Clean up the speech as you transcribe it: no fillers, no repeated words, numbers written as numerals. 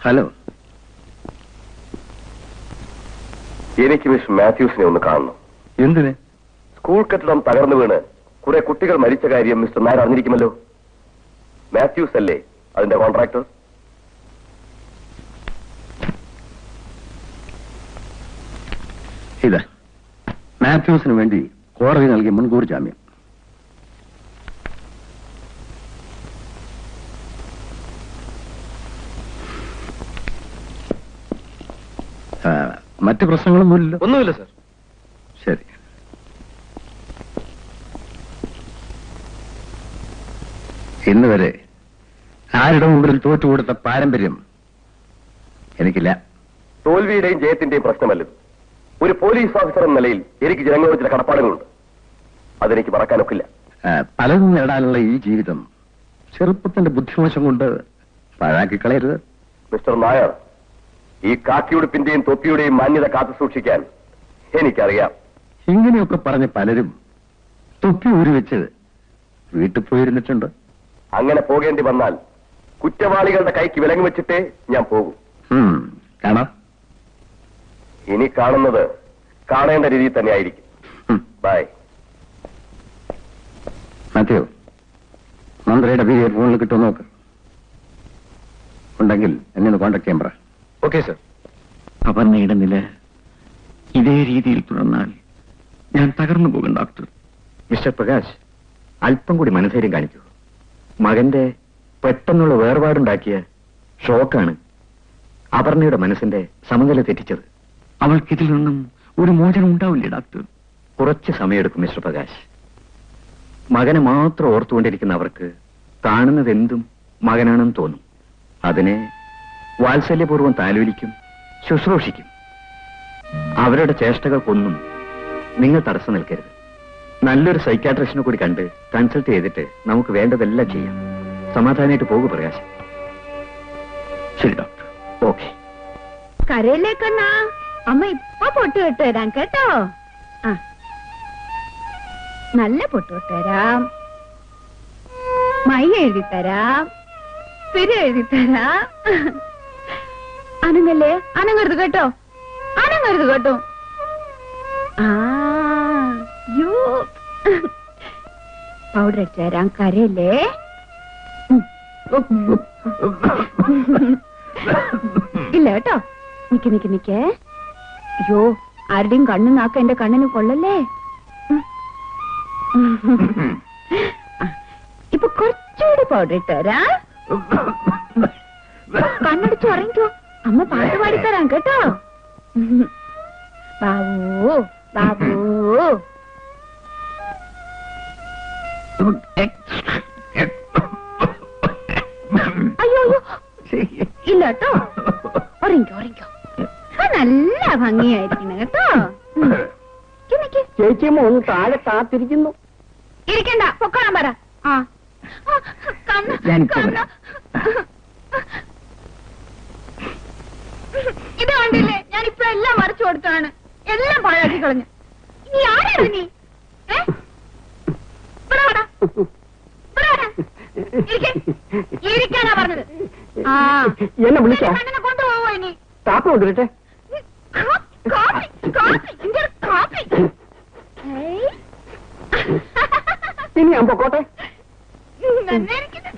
Hello. എനിക്ക് miss മാത്യൂസിനെ ഒന്ന് കാണണം. എന്തിന്? സ്കൂൾ കെട്ടിടം തകർന്നു വീണ് കുറെ കുട്ടികൾ മരിച്ച കാര്യം മിസ്റ്റർ നായർ അറിഞ്ഞിരിക്കുമല്ലോ. മാത്യൂസ് അല്ലേ അതിന്റെ കോൺട്രാക്ടർ? ഇതാ മാത്യൂസിന് വേണ്ടി കോടതി നൽകിയ മുൻകൂർ ജാമ്യം. മറ്റു പ്രശ്നങ്ങളൊന്നുമില്ലല്ലോ? ഒന്നുമില്ല സർ. ശരി. ഇന്ന് വരെ ആരുടെ മുമ്പിലും തോറ്റുകൊടുത്ത പാരമ്പര്യം എനിക്കില്ല. തോൽവിയുടെയും ജയത്തിന്റെയും പ്രശ്നമല്ലത്. ഒരു പോലീസ് ഓഫീസർ എന്ന നിലയിൽ എനിക്ക് ജനങ്ങളോട് ചില കടപ്പാടുകളുണ്ട്. അതെനിക്ക് മറക്കാനൊക്കില്ല. പലതും നേടാനുള്ള ഈ ജീവിതം ചെറുപ്പത്തിന്റെ ബുദ്ധിമോശം കൊണ്ട് പാഴാക്കി കളയരുത്. മിസ്റ്റർ നായർ, ഈ കാക്കിയുടുപ്പിന്റെയും തൊപ്പിയുടെയും മാന്യത കാത്തു സൂക്ഷിക്കാൻ എനിക്കറിയാം. ഇങ്ങനെയൊക്കെ പറഞ്ഞ് പലരും തൊപ്പി ഊരിവെച്ച് വീട്ടിൽ പോയിരുന്നിട്ടുണ്ട്. അങ്ങനെ പോകേണ്ടി വന്നാൽ കുറ്റവാളികളുടെ കൈക്ക് വിലങ്ങ് വെച്ചിട്ടേ ഞാൻ പോകും. കാണാം. ഇനി കാണുന്നത് കാണേണ്ട രീതിയിൽ തന്നെ ആയിരിക്കും. ബൈ. മാത്യു, മന്ത്രിയുടെ വീഡിയോ ഫോണിൽ കിട്ടുമോ നോക്ക്. ഉണ്ടെങ്കിൽ എന്നെ കോൺടാക്ട് ചെയ്യാൻ പറ. Okay sir. അപർണയുടെ നില ഇതേ രീതിയിൽ തുടർന്നാൽ ഞാൻ തകർന്നു പോകും ഡോക്ടർ. മിസ്റ്റർ പ്രകാശ്, അല്പം കൂടി മനധൈര്യം കാണിക്കൂ. മകന്റെ പെട്ടെന്നുള്ള വേർപാടുണ്ടാക്കിയ ഷോക്കാണ് അപർണയുടെ മനസ്സിന്റെ സമനില തെറ്റിച്ചത്. അവൾക്കിതിൽ നിന്നും ഒരു മോചനം ഉണ്ടാവില്ലേ ഡോക്ടർ? കുറച്ച് സമയമെടുക്കും മിസ്റ്റർ പ്രകാശ്. മകനെ മാത്രം ഓർത്തുകൊണ്ടിരിക്കുന്ന അവർക്ക് കാണുന്നത് എന്തും മകനാണെന്ന് തോന്നും. അതിനെ വാത്സല്യപൂർവ്വം താലോലിക്കും, ശുശ്രൂഷിക്കും. അവരുടെ ചേഷ്ടകൾക്കൊന്നും നിങ്ങൾ തടസ്സം നിൽക്കരുത്. നല്ലൊരു സൈക്കാട്രിസ്റ്റിനെ കൂടി കണ്ട് കൺസൾട്ട് ചെയ്തിട്ട് നമുക്ക് വേണ്ടതെല്ലാം ചെയ്യാം. സമാധാനമായിട്ട് പോകൂ പ്രകാശ്. ശരി ഡോക്ടർ. ഓക്കെ. കരയിലേക്കണ്ണാ, അമ്മ ഇപ്പൊ പൊട്ട് വിട്ട് തരാം കേട്ടോ. ആ, നല്ല പൊട്ട് വിട്ട് തരാം. മൈ എഴുതി തരാം, പിരി എഴുതി തരാം. അനങ്ങല്ലേ? അനങ്ങരുത് കേട്ടോ, അനങ്ങരുത് കേട്ടോ. യോ പൗഡർ അടിച്ചു തരാം. കരയല്ലേ? ഇല്ല കേട്ടോ. നിക്ക് നിക്ക് നിക്കേ. അയ്യോ, ആരുടെയും കണ്ണു നാക്ക എന്റെ കണ്ണിന് കൊള്ളല്ലേ. ഇപ്പൊ കുറച്ചുകൂടി പൗഡർ ഇട്ടുതരാ. കണ്ണടിച്ചു ഉറങ്ങിക്കോ, അമ്മ പാട്ട് പാടിത്തരാം കേട്ടോ. ബാബു ബാബു. അയ്യോ ഇല്ല കേട്ടോ. ഉറങ്ങിക്കോ ഉറങ്ങിക്കോ. നല്ല ഭംഗിയായിരിക്കണം കേട്ടോ. ചേച്ചി ഒന്ന് താഴെ കാത്തിരിക്കുന്നു. ഇരിക്കണ്ട, പൊക്കണം പറ. ആ ഇത് കണ്ടില്ലേ, ഞാനിപ്പോ എല്ലാം മറിച്ചു കൊടുത്താണ്. എല്ലാം പാഴാക്കി കളഞ്ഞു. ഇനി ആരാണ് നീ? ഇരിക്കാനാ പറഞ്ഞത്. ആ എന്നെ വിളിക്കാം. കണ്ണിനെ കൊണ്ടുപോവോ ഇനി? കാപ്പി കൊണ്ടുവരട്ടെ? ഇനി ഞാൻ പൊക്കോട്ടെ? നന്നായിരിക്കുന്നു.